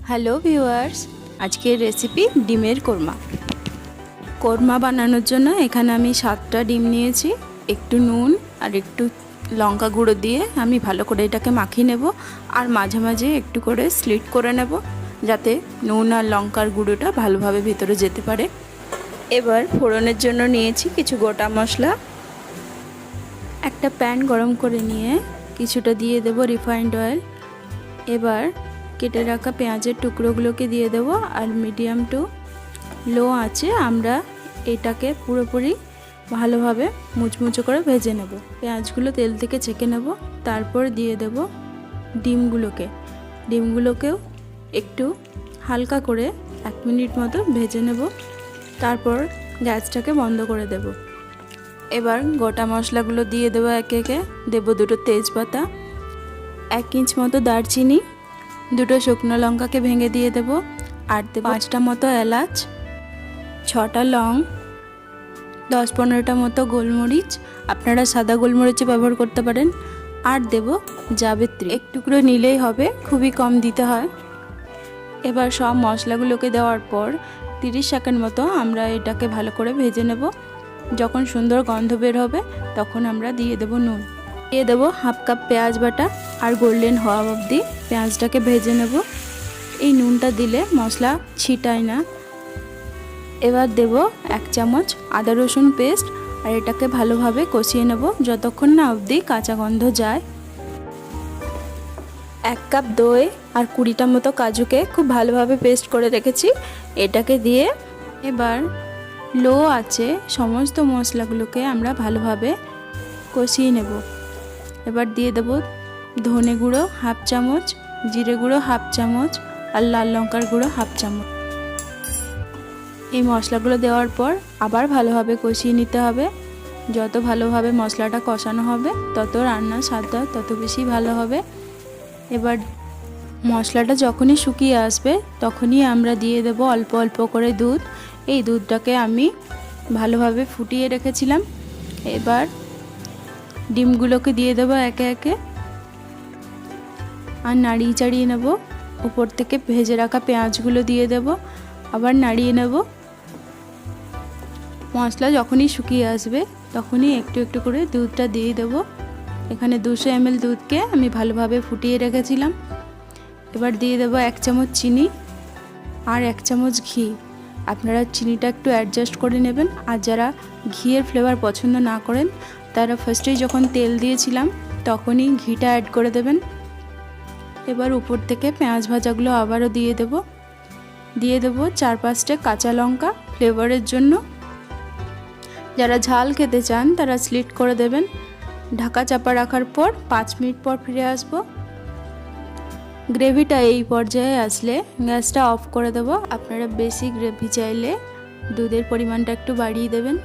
Hello viewers, আজকের recipe ডিমের কোরমা। কোরমা বানানোর জন্য এখানে আমি 7টা ডিম নিয়েছি। একটু নুন আর একটু লঙ্কা গুঁড়ো দিয়ে আমি ভালো করে এটাকে মাখিয়ে নেব, আর মাঝে মাঝে একটু করে স্লিট করে নেব যাতে নুন আর লঙ্কার গুঁড়োটা ভালোভাবে ভেতরে যেতে পারে। এবার ফোড়নের জন্য নিয়েছি কিছু গোটা মশলা। একটা প্যান গরম করে নিয়ে কিছুটা দিয়ে দেব রিফাইন্ড অয়েল। এবার কেটে রাখা পেঁয়াজের টুকরোগুলোকে দিয়ে দেব, আর মিডিয়াম টু লো আঁচে আমরা এটাকে পুরোপুরি ভালোভাবে মুচমুচো করে ভেজে নেব। পেঁয়াজগুলো তেল থেকে ছেঁকে নেব, তারপর দিয়ে দেব ডিমগুলোকেও একটু হালকা করে 1 মিনিট মতো ভেজে নেব, তারপর গ্যাসটাকে বন্ধ করে দেব। এবার গোটা মশলাগুলো দিয়ে দেবো একে একে। দেব 2টো তেজপাতা, 1 ইঞ্চ মতো দারচিনি, 2টো শুকনো লঙ্কাকে ভেঙে দিয়ে দেব, আর দেব 5টা মতো এলাচ, 6টা লং, 10-15টা মতো গোলমরিচ, আপনারা সাদা গোলমরিচও ব্যবহার করতে পারেন, আর দেব জাবিত্রী। এক টুকরো নিলেই হবে, খুবই কম দিতে হয়। এবার সব মশলাগুলোকে দেওয়ার পর 30 সেকেন্ড মতো আমরা এটাকে ভালো করে ভেজে নেব। যখন সুন্দর গন্ধ বের হবে তখন আমরা দিয়ে দেব নুন, দিয়ে দেবো 1/2 কাপ পেঁয়াজ বাটা, আর গোল্ডেন হওয়া অবধি পেঁয়াজটাকে ভেজে নেব। এই নুনটা দিলে মশলা ছিটায় না। এবার দেব 1 চামচ আদা রসুন পেস্ট, আর এটাকে ভালোভাবে কষিয়ে নেব যতক্ষণ না অবধি কাঁচা গন্ধ যায়। 1 কাপ দই আর 20টা মতো কাজুকে খুব ভালোভাবে পেস্ট করে রেখেছি, এটাকে দিয়ে এবার লো আছে সমস্ত মশলাগুলোকে আমরা ভালোভাবে কষিয়ে নেব। এবার দিয়ে দেব ধনে গুঁড়ো 1/2 চামচ, জিরে গুঁড়ো 1/2 চামচ, আর লাল লঙ্কার গুঁড়ো 1/2 চামচ। এই মশলাগুলো দেওয়ার পর আবার ভালোভাবে কষিয়ে নিতে হবে। যত ভালোভাবে মশলাটা কষানো হবে তত রান্নার স্বাদটা তত বেশি ভালো হবে। এবার মশলাটা যখনই শুকিয়ে আসবে তখনই আমরা দিয়ে দেব অল্প অল্প করে দুধ। এই দুধটাকে আমি ভালোভাবে ফুটিয়ে রেখেছিলাম। এবার ডিমগুলোকে দিয়ে দেবো একে একে, আর নাড়িয়ে চাড়িয়ে নেব। উপর থেকে ভেজে রাখা পেঁয়াজগুলো দিয়ে দেব, আবার নাড়িয়ে নেব। মশলা যখনই শুকিয়ে আসবে তখনই একটু একটু করে দুধটা দিয়ে দেব। এখানে 200 ml দুধকে আমি ভালোভাবে ফুটিয়ে রেখেছিলাম। এবার দিয়ে দেব 1 চামচ চিনি আর 1 চামচ ঘি। আপনারা চিনিটা একটু অ্যাডজাস্ট করে নেবেন, আর যারা ঘিয়ের ফ্লেভার পছন্দ না করেন তারা ফার্স্টেই যখন তেল দিয়েছিলাম তখনই ঘিটা অ্যাড করে দেবেন। এবার উপর থেকে পেঁয়াজ ভাজাগুলো আবারও দিয়ে দেব 4-5টা কাঁচা লঙ্কা ফ্লেভারের জন্য। যারা ঝাল খেতে চান তারা স্লিট করে দেবেন। ঢাকা চাপা রাখার পর 5 মিনিট পর ফিরে আসবো। গ্রেভিটা এই পর্যায়ে আসলে গ্যাসটা অফ করে দেব। আপনারা বেশি গ্রেভি চাইলে দুধের পরিমাণটা একটু বাড়িয়ে দেবেন।